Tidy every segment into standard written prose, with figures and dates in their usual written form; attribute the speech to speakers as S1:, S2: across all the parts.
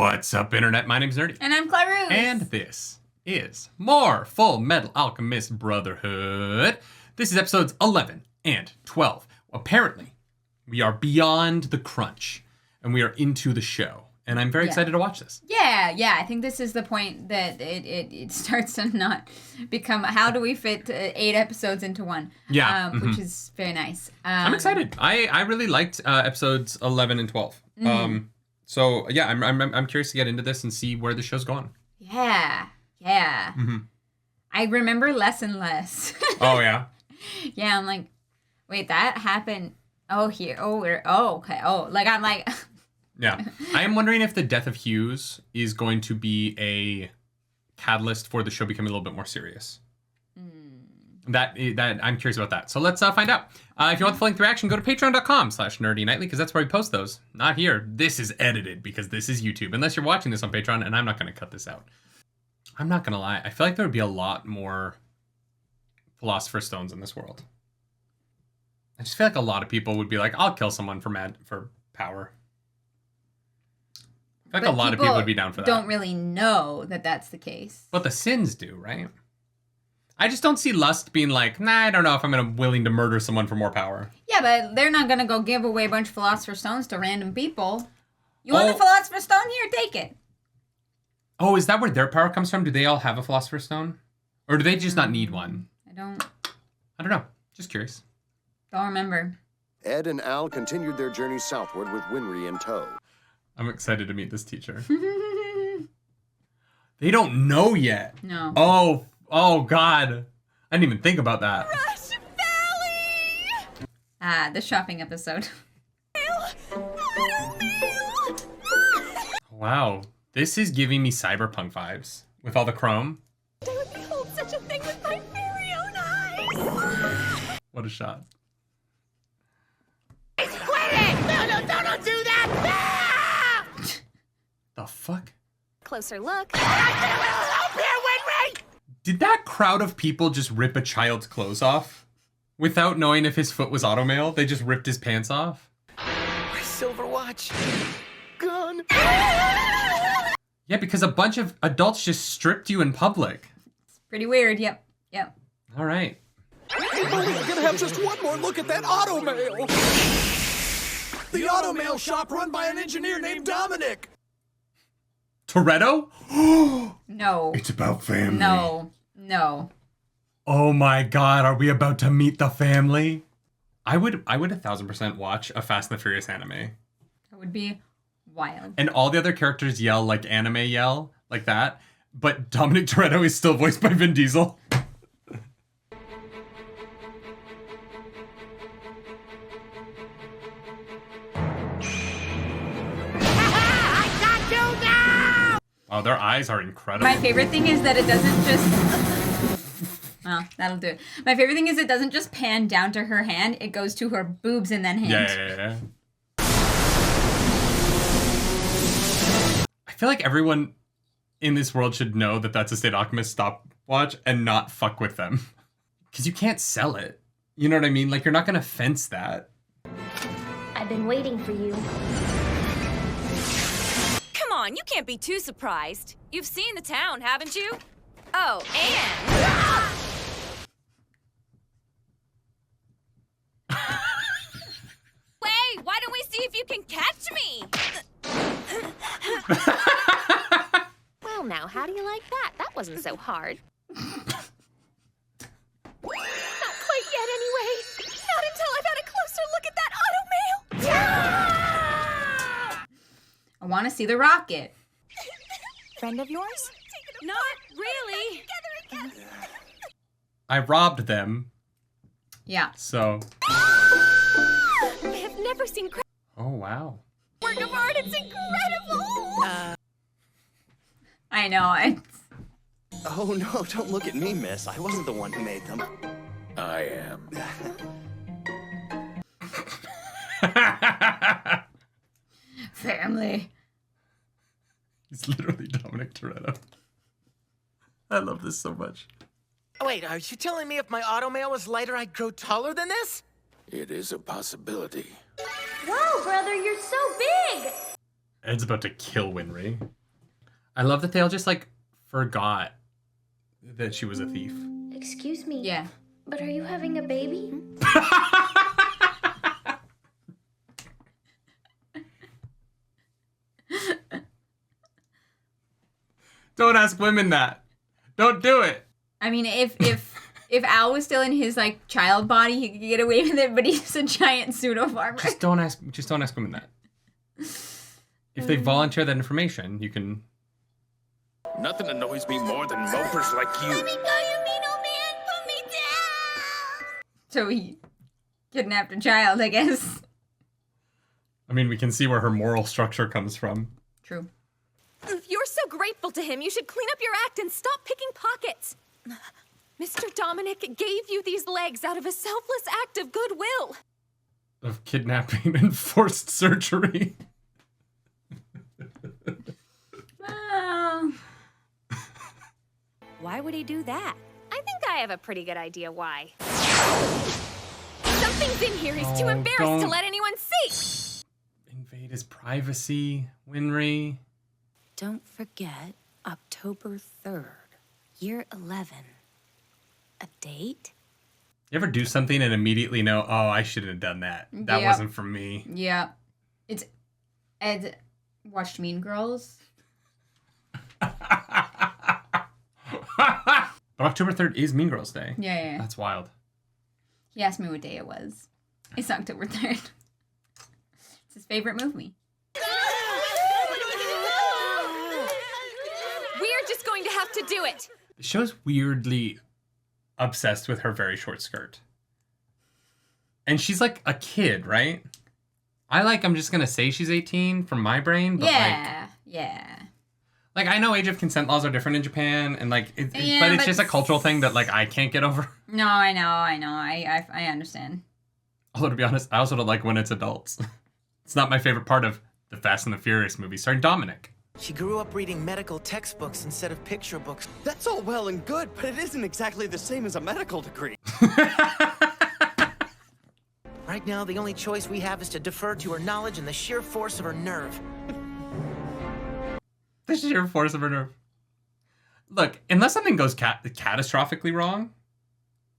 S1: What's up, Internet? My name's Nerdy.
S2: And I'm Clairus.
S1: And this is more Full Metal Alchemist Brotherhood. This is episodes 11 and 12. Apparently, we are beyond the crunch, and we are into the show. And I'm very excited to watch this.
S2: Yeah. I think this is the point that it starts to not become, how do we fit 8 episodes into one?
S1: Yeah.
S2: Which is very nice.
S1: I'm excited. I really liked episodes 11 and 12. So, yeah, I'm curious to get into this and see where the show's going.
S2: Yeah. I remember less and less.
S1: Oh, yeah?
S2: Yeah, I'm like, wait, that happened. Oh, here. Oh, where? Oh, okay. Oh, like, I'm like...
S1: Yeah. I am wondering if the death of Hughes is going to be a catalyst for the show becoming a little bit more serious. That I'm curious about that. So let's find out. If you want the full length reaction, go to patreon.com/nerdynightly because that's where we post those. Not here. This is edited because this is YouTube. Unless you're watching this on Patreon, and I'm not going to cut this out. I'm not going to lie. I feel like there would be a lot more Philosopher's Stones in this world. I just feel like a lot of people would be like, I'll kill someone for power. I feel like a lot of people would be down for that.
S2: Don't really know that that's the case.
S1: But the sins do, right? I just don't see lust being like, nah, I don't know if I'm willing to murder someone for more power.
S2: Yeah, but they're not going to go give away a bunch of Philosopher's Stones to random people. You want a Philosopher's Stone? Here, take it.
S1: Oh, is that where their power comes from? Do they all have a Philosopher's Stone? Or do they just not need one?
S2: I don't
S1: know. Just curious.
S2: Don't remember.
S3: Ed and Al continued their journey southward with Winry in tow.
S1: I'm excited to meet this teacher. They don't know yet.
S2: No.
S1: Oh, God. I didn't even think about that.
S4: Rush Valley!
S2: The shopping episode.
S1: Wow. This is giving me cyberpunk vibes with all the chrome.
S4: I would behold such a thing with my very own eyes!
S1: What a shot.
S4: Quit it! No, don't do that!
S1: The fuck?
S4: Closer look. Help here, Winry!
S1: Did that crowd of people just rip a child's clothes off? Without knowing if his foot was automail, they just ripped his pants off?
S5: My silver watch. Gone.
S1: Yeah, because a bunch of adults just stripped you in public.
S2: It's pretty weird. Yep.
S1: All right.
S5: We're gonna have just one more look at that automail. The automail shop run by an engineer named Dominic.
S1: Toretto?
S2: No.
S1: It's about family.
S2: No.
S1: Oh my God, are we about to meet the family? I would 1000% watch a Fast and the Furious anime.
S2: That would be wild.
S1: And all the other characters yell like anime yell, like that. But Dominic Toretto is still voiced by Vin Diesel. Oh, their eyes are incredible.
S2: My favorite thing is that it doesn't just... Well, that'll do it. My favorite thing is it doesn't just pan down to her hand. It goes to her boobs and then hand.
S1: Yeah. I feel like everyone in this world should know that that's a State Alchemist stopwatch and not fuck with them. Because you can't sell it. You know what I mean? Like, you're not going to fence that.
S6: I've been waiting for you.
S4: Come on, you can't be too surprised. You've seen the town, haven't you? Oh, and... Wait, why don't we see if you can catch me?
S6: Well, now, how do you like that? That wasn't so hard.
S4: Not quite yet, anyway. Not until I've had a closer look at that automail.
S2: I want to see the rocket.
S6: Friend of yours?
S4: Not really.
S1: I robbed them.
S2: Yeah.
S1: So.
S4: I have never seen
S1: Oh, wow.
S4: work of art. It's incredible.
S2: I know.
S5: Oh no, don't look at me, miss. I wasn't the one who made them.
S3: I am.
S2: Family.
S1: He's literally Dominic Toretto. I love this so much.
S5: Wait, are you telling me if my automail was lighter, I'd grow taller than this?
S3: It is a possibility.
S6: Whoa, brother, you're so big!
S1: Ed's about to kill Winry. I love that they all just, like, forgot that she was a thief.
S6: Excuse me.
S2: Yeah.
S6: But are you having a baby?
S1: Don't ask women that. Don't do it.
S2: I mean, if Al was still in his like child body, he could get away with it, but he's a giant pseudo farmer.
S1: Just don't ask women that. If they volunteer that information, you can.
S5: Nothing annoys me more than mopers like you.
S2: So he kidnapped a child, I guess.
S1: I mean, we can see where her moral structure comes from.
S2: True.
S4: If you're so grateful to him, you should clean up your act and stop picking pockets. Mr. Dominic gave you these legs out of a selfless act of goodwill.
S1: Of kidnapping and forced surgery.
S2: Oh.
S4: Why would he do that?
S6: I think I have a pretty good idea why.
S4: Something's in here he's too embarrassed to
S1: don't.
S4: let anyone see.
S1: Invade his privacy, Winry.
S7: Don't forget, October 3rd, year 11. A date?
S1: You ever do something and immediately know, oh, I shouldn't have done that. That
S2: Yep.
S1: wasn't for me.
S2: Yeah. It's Ed watched Mean Girls.
S1: But October 3rd is Mean Girls Day.
S2: Yeah.
S1: That's wild.
S2: He asked me what day it was. It's October 3rd. It's his favorite movie.
S4: We're just going to have to do it.
S1: The show's weirdly obsessed with her very short skirt. And she's like a kid, right? I'm just going to say she's 18 from my brain. But
S2: Yeah.
S1: Like, I know age of consent laws are different in Japan. And but it's just a cultural thing that, like, I can't get over.
S2: No, I know. I understand.
S1: Although, to be honest, I also don't like when it's adults. It's not my favorite part of the Fast and the Furious movie starring Dominic.
S8: She grew up reading medical textbooks instead of picture books.
S5: That's all well and good, but it isn't exactly the same as a medical degree.
S8: Right now, the only choice we have is to defer to her knowledge and the sheer force of her nerve.
S1: The sheer force of her nerve. Look, unless something goes catastrophically wrong,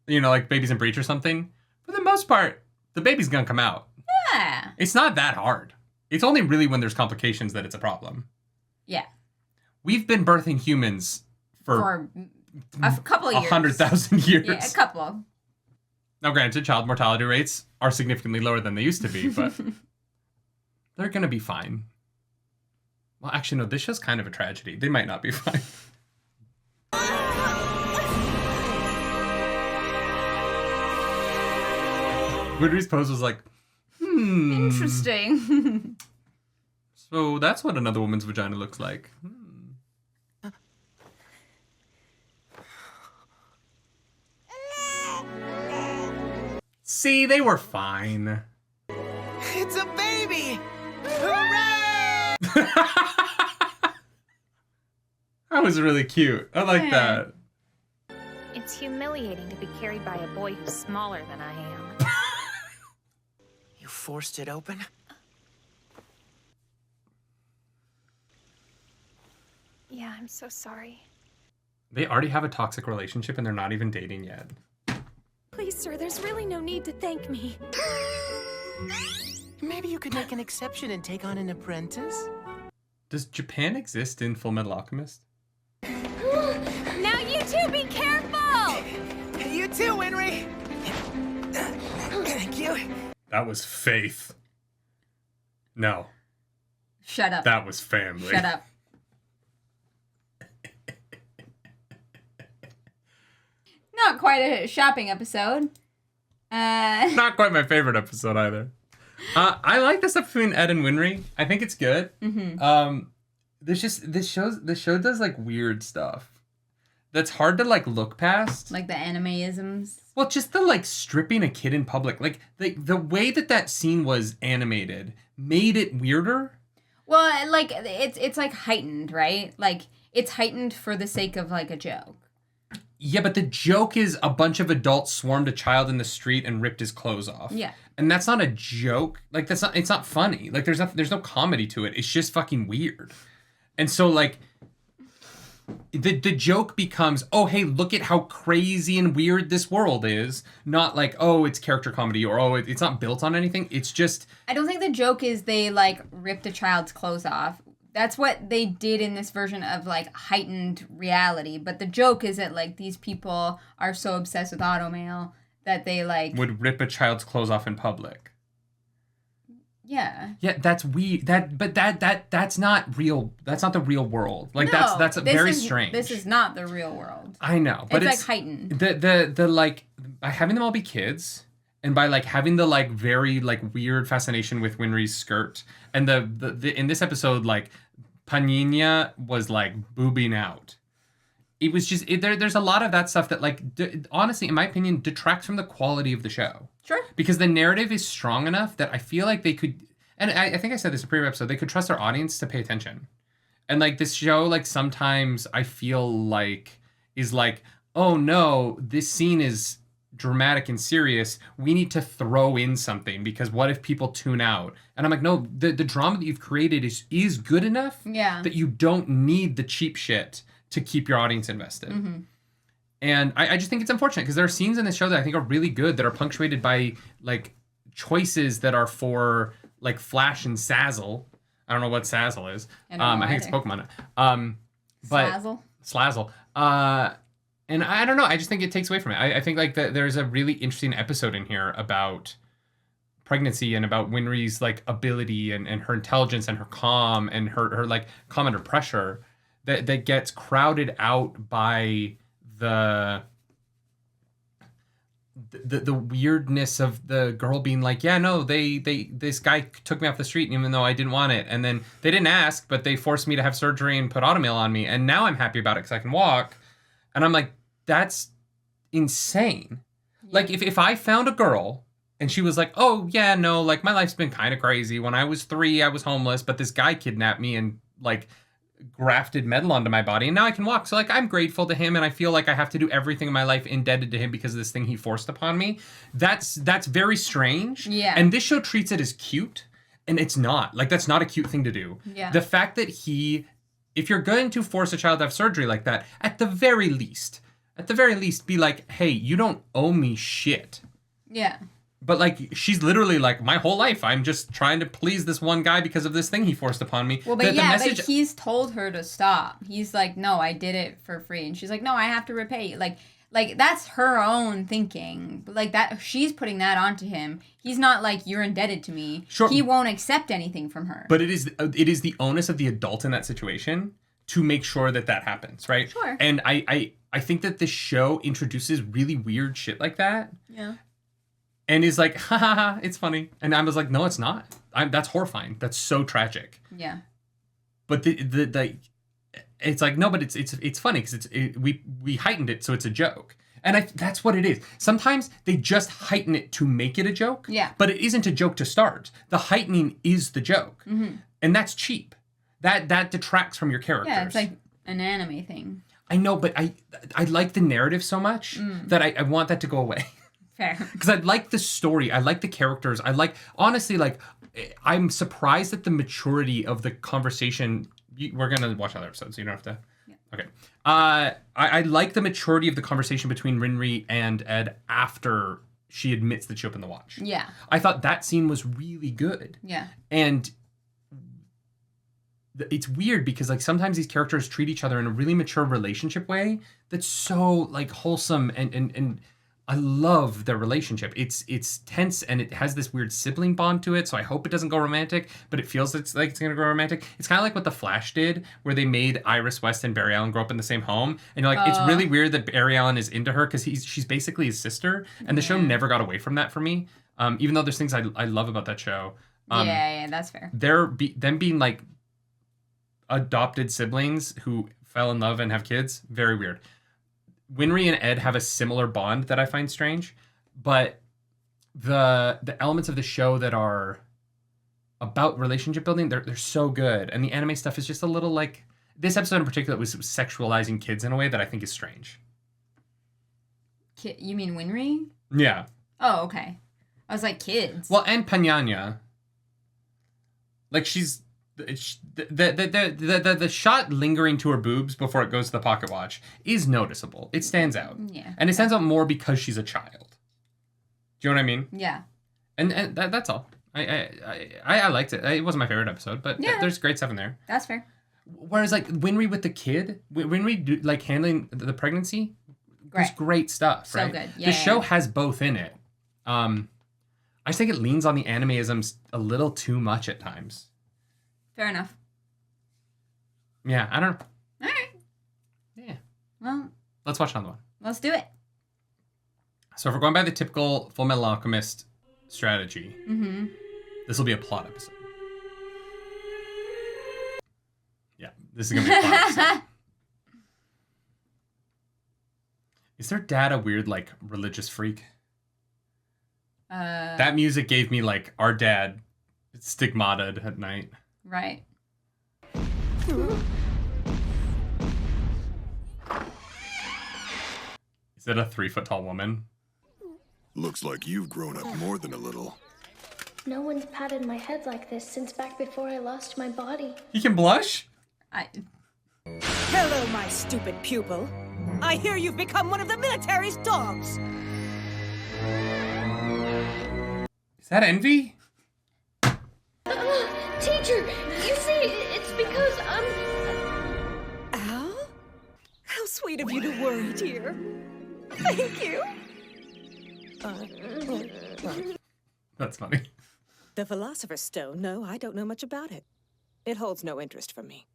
S1: like baby's in breach or something, for the most part, the baby's gonna come out.
S2: Yeah.
S1: It's not that hard. It's only really when there's complications that it's a problem.
S2: Yeah.
S1: We've been birthing humans for
S2: a couple of years.
S1: 100,000 years.
S2: Yeah, a couple.
S1: Now, granted, child mortality rates are significantly lower than they used to be, but they're gonna be fine. Well, actually, no, this show's kind of a tragedy. They might not be fine. Winry's pose was like,
S2: Interesting.
S1: So that's what another woman's vagina looks like. See, they were fine.
S8: It's a baby! Hooray!
S1: That was really cute. I like that.
S6: It's humiliating to be carried by a boy who's smaller than I am.
S8: You forced it open?
S6: Yeah, I'm so sorry.
S1: They already have a toxic relationship and they're not even dating yet.
S4: Please, sir, there's really no need to thank me.
S8: Maybe you could make an exception and take on an apprentice?
S1: Does Japan exist in Full Metal Alchemist?
S4: Now you two be careful!
S8: You too, Winry! Thank you.
S1: That was faith. No,
S2: Shut up.
S1: that was family.
S2: Shut up. Not quite a shopping episode.
S1: Not quite my favorite episode either. I like the stuff between Ed and Winry. I think it's good.
S2: Mm-hmm.
S1: This show does like weird stuff that's hard to like look past.
S2: Like the anime-isms.
S1: Well, just the like stripping a kid in public, like the way that scene was animated made it weirder.
S2: Well, like it's like heightened, right? Like it's heightened for the sake of like a joke.
S1: Yeah, but the joke is a bunch of adults swarmed a child in the street and ripped his clothes off.
S2: Yeah.
S1: And that's not a joke. Like, it's not funny. Like, there's no comedy to it. It's just fucking weird. And so, like, the joke becomes, oh, hey, look at how crazy and weird this world is. Not like, oh, it's character comedy, or, oh, it's not built on anything. It's just...
S2: I don't think the joke is they, like, ripped a child's clothes off. That's what they did in this version of, like, heightened reality. But the joke is that, like, these people are so obsessed with automail that they, like...
S1: would rip a child's clothes off in public.
S2: Yeah.
S1: Yeah, that's weird. That's not real. That's not the real world. Like,
S2: No,
S1: that's very strange.
S2: This is not the real world.
S1: I know, but
S2: it's like heightened.
S1: The like, by having them all be kids, and by like having the like very like weird fascination with Winry's skirt, and the in this episode, like, Panina was like boobing out. It was just there's a lot of that stuff that, like, honestly, in my opinion, detracts from the quality of the show.
S2: Sure.
S1: Because the narrative is strong enough that I feel like they could, and I think I said this in a previous episode, they could trust their audience to pay attention. And, like, this show, like, sometimes I feel like is like, oh no, this scene is dramatic and serious. We need to throw in something because what if people tune out? And I'm like, no, the drama that you've created is good enough that you don't need the cheap shit to keep your audience invested. Mm-hmm. And I just think it's unfortunate because there are scenes in this show that I think are really good that are punctuated by, like, choices that are for, like, flash and sazzle. I don't know what sazzle is. I think it's Pokemon. But Slazzle. And I don't know. I just think it takes away from it. I think, like, there's a really interesting episode in here about pregnancy and about Winry's, like, ability and her intelligence and her calm and her like, calm under pressure that gets crowded out by the weirdness of the girl being like, yeah, no, this guy took me off the street even though I didn't want it, and then they didn't ask, but they forced me to have surgery and put automail on me, and now I'm happy about it because I can walk. And I'm like, that's insane. Yeah. Like, if I found a girl and she was like, oh yeah, no, like, my life's been kind of crazy. When I was 3, I was homeless, but this guy kidnapped me and, like, grafted metal onto my body, and now I can walk. So, like, I'm grateful to him, and I feel like I have to do everything in my life indebted to him because of this thing he forced upon me. That's very strange.
S2: Yeah.
S1: And this show treats it as cute, and it's not. Like, that's not a cute thing to do.
S2: Yeah.
S1: The fact that if you're going to force a child to have surgery like that, at the very least, be like, hey, you don't owe me shit.
S2: Yeah.
S1: But, like, she's literally like, my whole life, I'm just trying to please this one guy because of this thing he forced upon me.
S2: Well, but but he's told her to stop. He's like, no, I did it for free. And she's like, no, I have to repay you. Like that's her own thinking. Like, that, she's putting that onto him. He's not like, you're indebted to me.
S1: Sure.
S2: He won't accept anything from her.
S1: But it is the onus of the adult in that situation to make sure that happens, right?
S2: Sure.
S1: And I think that this show introduces really weird shit like that.
S2: Yeah.
S1: And is like, ha ha ha, it's funny. And I was like, no, it's not. That's horrifying. That's so tragic.
S2: Yeah.
S1: But the it's like, no, but it's funny because we heightened it so it's a joke. And that's what it is. Sometimes they just heighten it to make it a joke.
S2: Yeah.
S1: But it isn't a joke to start. The heightening is the joke. Mm-hmm. And that's cheap. That detracts from your characters.
S2: Yeah, it's like an anime thing.
S1: I know, but I like the narrative so much that I want that to go away.
S2: Fair.
S1: Because I like the story. I like the characters. Honestly, like, I'm surprised at the maturity of the conversation. We're going to watch other episodes, so you don't have to. Yeah. Okay. I like the maturity of the conversation between Winry and Ed after she admits that she opened the watch.
S2: Yeah.
S1: I thought that scene was really good.
S2: Yeah. And
S1: it's weird because, like, sometimes these characters treat each other in a really mature relationship way that's so, like, wholesome and I love their relationship. It's tense and it has this weird sibling bond to it, so I hope it doesn't go romantic, but it feels like it's going to go romantic. It's kind of like what The Flash did, where they made Iris West and Barry Allen grow up in the same home, and you're like, it's really weird that Barry Allen is into her because she's basically his sister, and the show never got away from that for me, even though there's things I love about that show.
S2: Yeah, that's fair.
S1: Them being, like, adopted siblings who fell in love and have kids, very weird. Winry and Ed have a similar bond that I find strange, but the elements of the show that are about relationship building, they're so good, and the anime stuff is just a little, like, this episode in particular was sexualizing kids in a way that I think is strange.
S2: You mean Winry?
S1: Yeah.
S2: Oh, okay. I was like, kids.
S1: Well, and Panana. Like, she's... The shot lingering to her boobs before it goes to the pocket watch is noticeable. It stands out.
S2: Yeah.
S1: And it stands out more because she's a child. Do you know what I mean?
S2: Yeah.
S1: And that's all. I liked it. It wasn't my favorite episode, but there's great stuff in there.
S2: That's fair.
S1: Whereas, like, Winry with the kid, Winry, like, handling the pregnancy, there's
S2: Right.
S1: great stuff,
S2: So
S1: right?
S2: good. Yeah,
S1: the show has both in it. I just think it leans on the animeisms a little too much at times.
S2: Fair enough.
S1: Yeah, I don't know.
S2: All right.
S1: Yeah.
S2: Well,
S1: Let's watch another one.
S2: let's do it.
S1: So if we're going by the typical Full Metal Alchemist strategy, this will be a plot episode. Yeah, this is going to be a plot episode. Is their dad a weird, like, religious freak? That music gave me, like, our dad stigmata'd at night.
S2: Right.
S1: Is it a 3-foot-tall woman?
S9: Looks like you've grown up more than a little.
S10: No one's patted my head like this since back before I lost my body.
S1: He can blush?
S11: Hello, my stupid pupil. I hear you've become one of the military's dogs.
S1: Is that Envy?
S10: Teacher, you see, it's because
S11: Al? How sweet of you to worry, dear. Thank you.
S1: That's funny.
S11: The Philosopher's Stone? No, I don't know much about it. It holds no interest for me.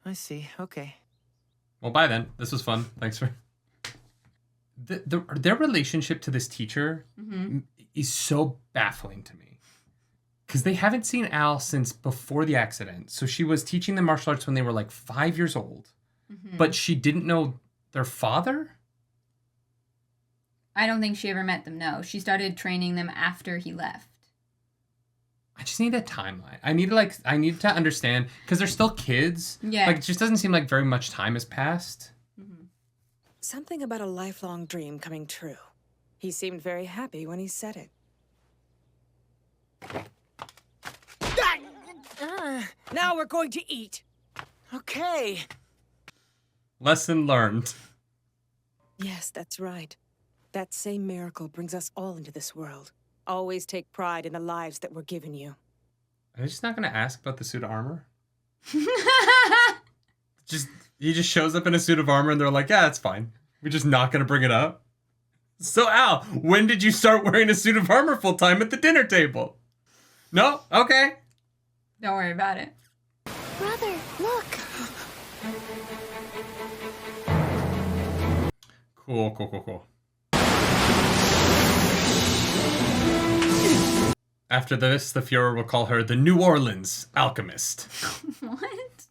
S8: I see. Okay.
S1: Well, bye then. This was fun. Thanks for... Their relationship to this teacher is so baffling to me. Because they haven't seen Al since before the accident. So she was teaching them martial arts when they were like 5 years old. But she didn't know their father?
S2: I don't think she ever met them, no. She started training them after he left.
S1: I just need a timeline. I need to understand, because they're still kids.
S2: Yeah.
S1: Like, it just doesn't seem like very much time has passed.
S11: Something about a lifelong dream coming true. He seemed very happy when he said it. Now we're going to eat.
S8: Okay.
S1: Lesson learned.
S11: Yes, that's right. That same miracle brings us all into this world. Always take pride in the lives that were given you.
S1: Are they just not going to ask about the suit of armor? He just shows up in a suit of armor and they're like, yeah, that's fine. We're just not going to bring it up. So, Al, when did you start wearing a suit of armor full time at the dinner table? No? Okay.
S2: Don't worry about it.
S10: Brother, look.
S1: Cool. After this, the Fuhrer will call her the New Orleans Alchemist.
S2: What?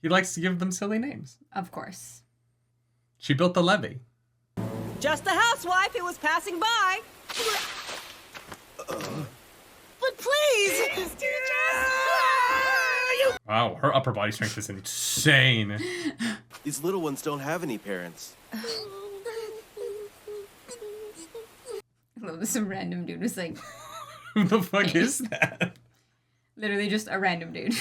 S1: He likes to give them silly names.
S2: Of course.
S1: She built the levee.
S11: Just the housewife who was passing by. But please!
S1: Wow, her upper body strength is insane.
S12: These little ones don't have any parents.
S2: I love this. Some random dude was like...
S1: Who the fuck is that?
S2: Literally just a random dude.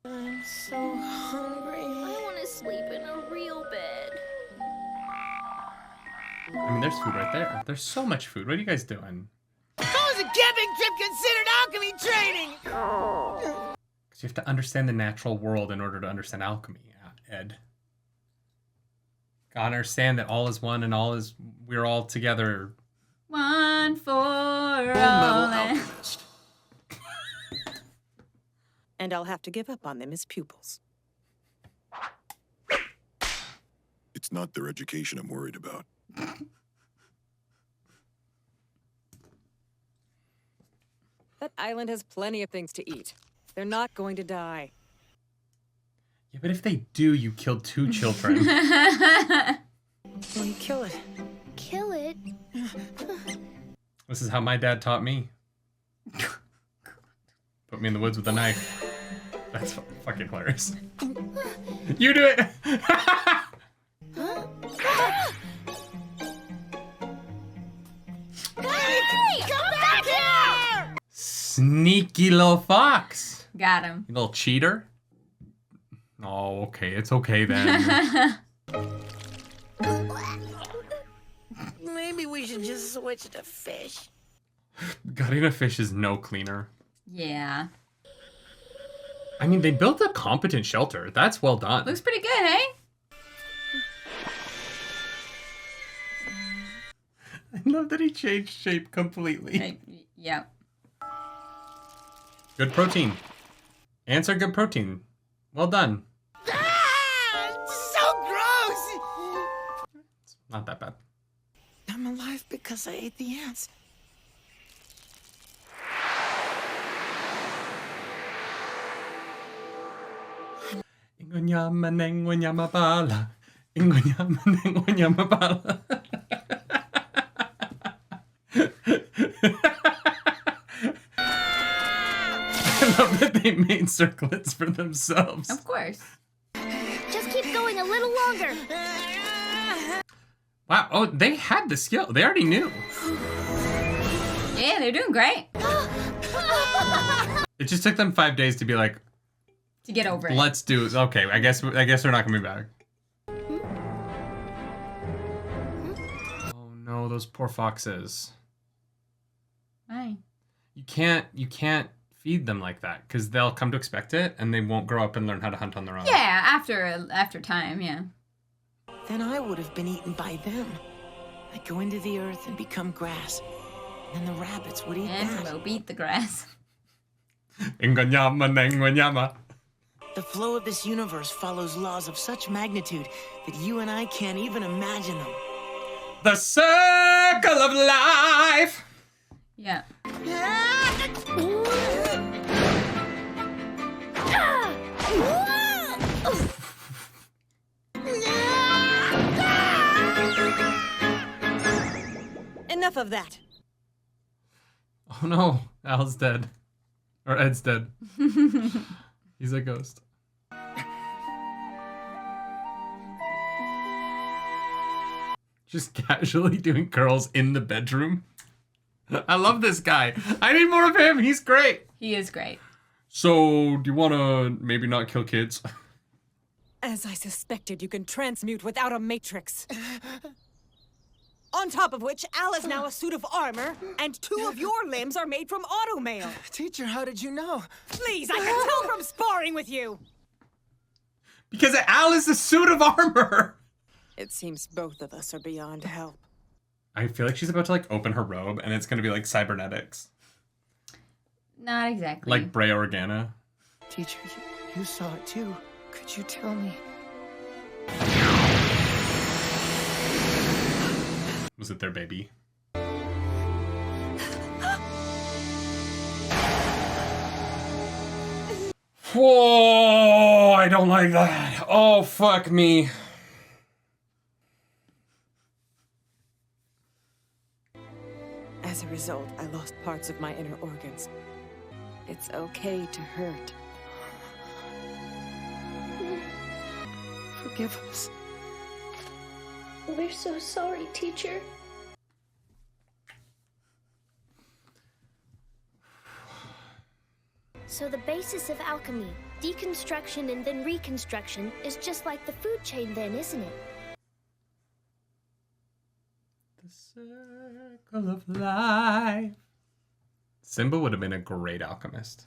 S10: I'm so hungry. I want to sleep in a real bed.
S1: I mean, there's food right there. There's so much food. What are you guys doing?
S8: How is a camping trip considered alchemy training?
S1: Because you have to understand the natural world in order to understand alchemy, Ed. Gotta understand that all is one and we're all together.
S2: One for all.
S12: Alchemist.
S11: And I'll have to give up on them as pupils.
S9: It's not their education I'm worried about.
S11: That island has plenty of things to eat. They're not going to die.
S1: Yeah, but if they do, you killed 2 children.
S11: Well, you kill it.
S10: Kill it?
S1: This is how my dad taught me. Put me in the woods with a knife. That's fucking hilarious. You do it! Sneaky little fox.
S2: Got him.
S1: You little cheater. Oh, okay. It's okay then.
S8: Maybe we should just switch to fish.
S1: Gutting a fish is no cleaner.
S2: Yeah.
S1: I mean, they built a competent shelter. That's well done.
S2: Looks pretty good, hey?
S1: I love that he changed shape completely.
S2: Yeah.
S1: Good protein. Ants are good protein. Well done.
S8: So gross!
S1: It's not that bad.
S8: I'm alive because I ate the ants.
S1: Ingonyama nengonyama bala. Ingonyama nengonyama bala. I love that they made circlets for themselves.
S2: Of course.
S10: Just keep going a little longer.
S1: Wow. Oh, they had the skill. They already knew.
S2: Yeah, they're doing great.
S1: It just took them 5 days to be like,
S2: to get over it.
S1: let's do it. Okay, I guess they're not gonna be back. Oh no, those poor foxes.
S2: Why?
S1: You can't feed them like that because they'll come to expect it and they won't grow up and learn how to hunt on their own.
S2: Yeah, after time, yeah.
S8: Then I would have been eaten by them. I'd go into the earth and become grass. And then the rabbits would eat that.
S2: Antelope eat the grass.
S1: Ingonyama nengonyama.
S8: The flow of this universe follows laws of such magnitude that you and I can't even imagine them.
S1: The circle of life.
S2: Yeah.
S11: Enough of that.
S1: Oh no, Al's dead. Or Ed's dead. He's a ghost. Just casually doing curls in the bedroom. I love this guy. I need more of him. He's great.
S2: He is great.
S1: So, do you want to maybe not kill kids?
S11: As I suspected, you can transmute without a matrix. On top of which, Al is now a suit of armor, and 2 of your limbs are made from automail.
S8: Teacher, how did you know?
S11: Please, I can tell from sparring with you.
S1: Because Al is a suit of armor.
S11: It seems both of us are beyond help.
S1: I feel like she's about to like open her robe and it's going to be like cybernetics.
S2: Not exactly.
S1: Like Bray Organa.
S8: Teacher, you saw it too. Could you tell me?
S1: Was it their baby? Whoa, I don't like that. Oh, fuck me.
S11: As a result, I lost parts of my inner organs. It's okay to hurt. Forgive us.
S10: We're so sorry, teacher. So the basis of alchemy, deconstruction and then reconstruction, is just like the food chain then, isn't it?
S1: The circle of life. Simba would have been a great alchemist.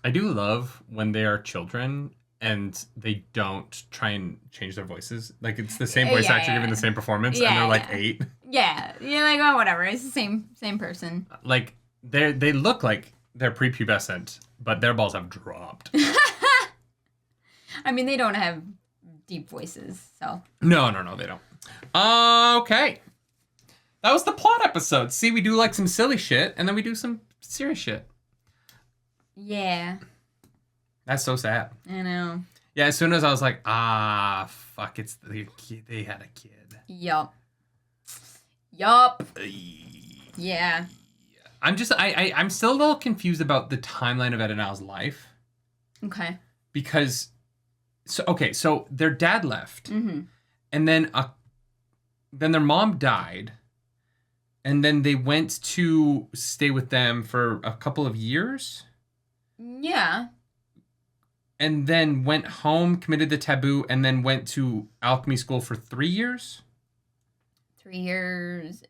S1: I do love when they are children and they don't try and change their voices. Like, it's the same voice actor giving the same performance, and they're like 8.
S2: Yeah, you're like, oh, whatever. It's the same person.
S1: Like, they look like they're prepubescent, but their balls have dropped.
S2: I mean, they don't have deep voices, so.
S1: No, they don't. Okay. That was the plot episode. See, we do like some silly shit, and then we do some serious shit.
S2: Yeah.
S1: That's so sad.
S2: I know.
S1: Yeah, as soon as I was like, fuck, it's the kid. They had a kid.
S2: Yup. Yeah.
S1: I'm still a little confused about the timeline of Ed and Al's life.
S2: Okay.
S1: Because, so their dad left.
S2: Mm-hmm.
S1: And then their mom died. And then they went to stay with them for a couple of years.
S2: Yeah.
S1: And then went home, committed the taboo, and then went to alchemy school for 3 years.
S2: 3 years.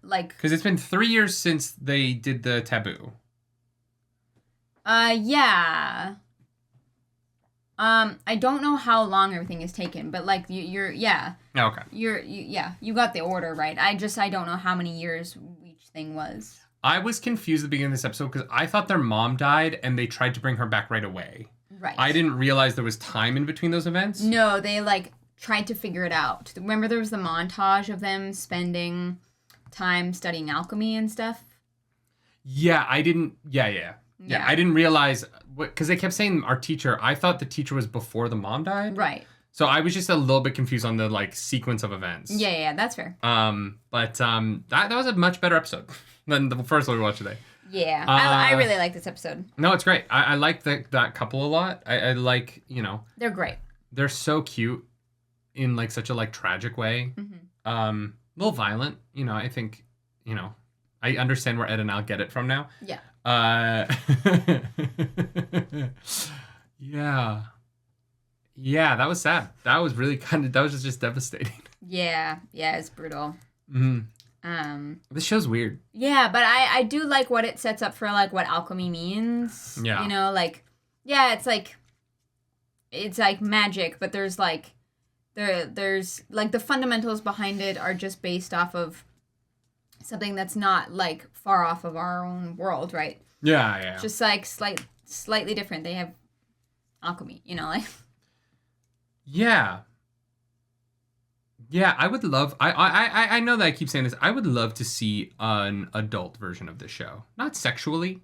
S2: Like.
S1: Because it's been 3 years since they did the taboo.
S2: Yeah. I don't know how long everything is taken, but like you're yeah.
S1: Okay.
S2: You got the order right. I don't know how many years each thing was.
S1: I was confused at the beginning of this episode because I thought their mom died and they tried to bring her back right away.
S2: Right.
S1: I didn't realize there was time in between those events.
S2: No, they like tried to figure it out. Remember there was the montage of them spending time studying alchemy and stuff?
S1: Yeah, I didn't. Yeah. I didn't realize because they kept saying our teacher. I thought the teacher was before the mom died.
S2: Right.
S1: So I was just a little bit confused on the like sequence of events.
S2: Yeah, that's fair.
S1: But that was a much better episode than the first one we watched today.
S2: Yeah, I really like this episode.
S1: No, it's great. I like that couple a lot. I like,
S2: they're great.
S1: They're so cute in like such a like tragic way.
S2: Mm-hmm.
S1: A little violent. I think, I understand where Ed and Al get it from now.
S2: Yeah.
S1: Yeah, that was sad. That was really that was just devastating.
S2: Yeah, it's brutal.
S1: Mm-hmm. This show's weird.
S2: Yeah, but I do like what it sets up for, like, what alchemy means.
S1: Yeah.
S2: It's like magic, but there's like the fundamentals behind it are just based off of something that's not like far off of our own world, right?
S1: Yeah.
S2: Just like slightly different. They have alchemy, like.
S1: Yeah. Yeah, I would love. I know that I keep saying this. I would love to see an adult version of this show, not sexually.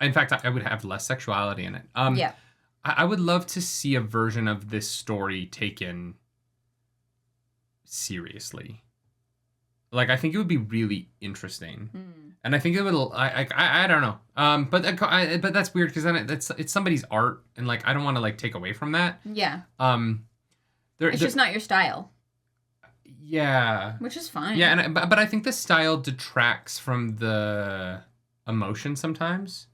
S1: In fact, I would have less sexuality in it.
S2: Yeah.
S1: I would love to see a version of this story taken seriously. Like, I think it would be really interesting, and I think it would. I don't know. But that's weird because then it's somebody's art, and like I don't want to like take away from that.
S2: Yeah. It's just not your style.
S1: Yeah.
S2: Which is fine.
S1: Yeah, but I think the style detracts from the emotion sometimes,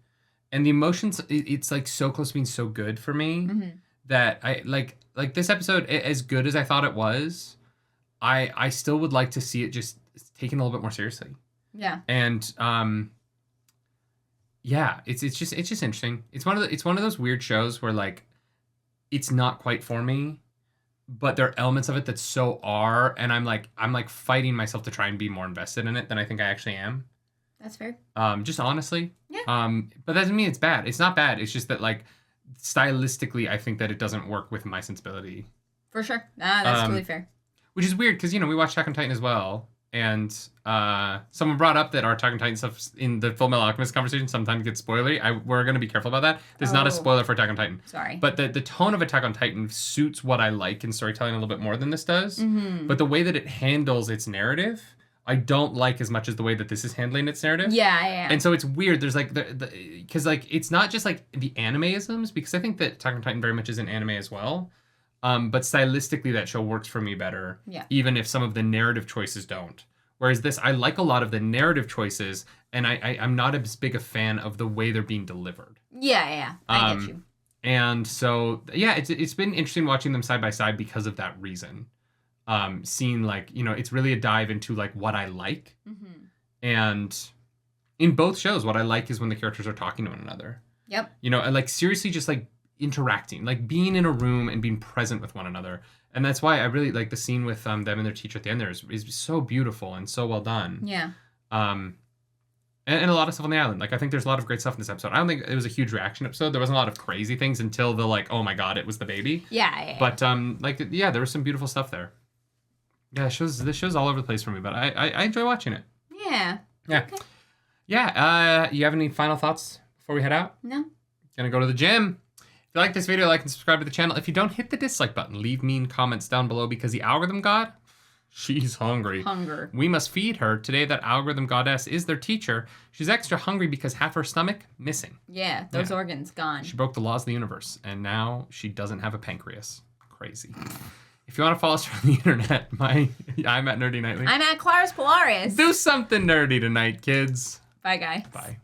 S1: and the emotions it's like so close to being so good for me that I like this episode, as good as I thought it was. I still would like to see it just taken a little bit more seriously.
S2: Yeah.
S1: And it's just interesting. It's one of those weird shows where like it's not quite for me, but there are elements of it that so are, and I'm like fighting myself to try and be more invested in it than I think I actually am.
S2: That's fair.
S1: Just honestly.
S2: Yeah.
S1: But that doesn't mean it's bad. It's not bad. It's just that like stylistically I think that it doesn't work with my sensibility.
S2: For sure. That's totally fair.
S1: Which is weird because, we watched Attack on Titan as well. And someone brought up that our Attack on Titan stuff in the Full Metal Alchemist conversation sometimes gets spoilery. We're going to be careful about that. This is not a spoiler for Attack on Titan.
S2: Sorry.
S1: But the tone of Attack on Titan suits what I like in storytelling a little bit more than this does. Mm-hmm. But the way that it handles its narrative, I don't like as much as the way that this is handling its narrative.
S2: Yeah.
S1: And so it's weird. There's like because like it's not just like the anime-isms, because I think that Attack on Titan very much is an anime as well. But stylistically, that show works for me better, even if some of the narrative choices don't. Whereas this, I like a lot of the narrative choices, and I'm not as big a fan of the way they're being delivered.
S2: Yeah, I get you.
S1: And so, yeah, it's been interesting watching them side by side because of that reason. Seeing like, it's really a dive into like what I like. Mm-hmm. And in both shows, what I like is when the characters are talking to one another.
S2: Yep.
S1: And like seriously just like interacting, like being in a room and being present with one another. And that's why I really like the scene with them and their teacher at the end there is so beautiful and so well done.
S2: Yeah.
S1: And a lot of stuff on the island. Like I think there's a lot of great stuff in this episode. I don't think it was a huge reaction episode. There wasn't a lot of crazy things until the like, oh my god, it was the baby.
S2: Yeah.
S1: But there was some beautiful stuff there. Yeah, this show's all over the place for me, but I enjoy watching it.
S2: Yeah.
S1: Yeah. Okay. Yeah. You have any final thoughts before we head out?
S2: No.
S1: Gonna go to the gym. If you like this video, like and subscribe to the channel. If you don't, hit the dislike button. Leave mean comments down below because the algorithm god, she's hungry.
S2: Hunger.
S1: We must feed her. Today, that algorithm goddess is their teacher. She's extra hungry because half her stomach missing.
S2: Yeah, those organs gone.
S1: She broke the laws of the universe, and now she doesn't have a pancreas. Crazy. If you want to follow us on the internet, I'm at Nerdy Nightly.
S2: I'm at Claris Polaris.
S1: Do something nerdy tonight, kids.
S2: Bye, guys.
S1: Bye.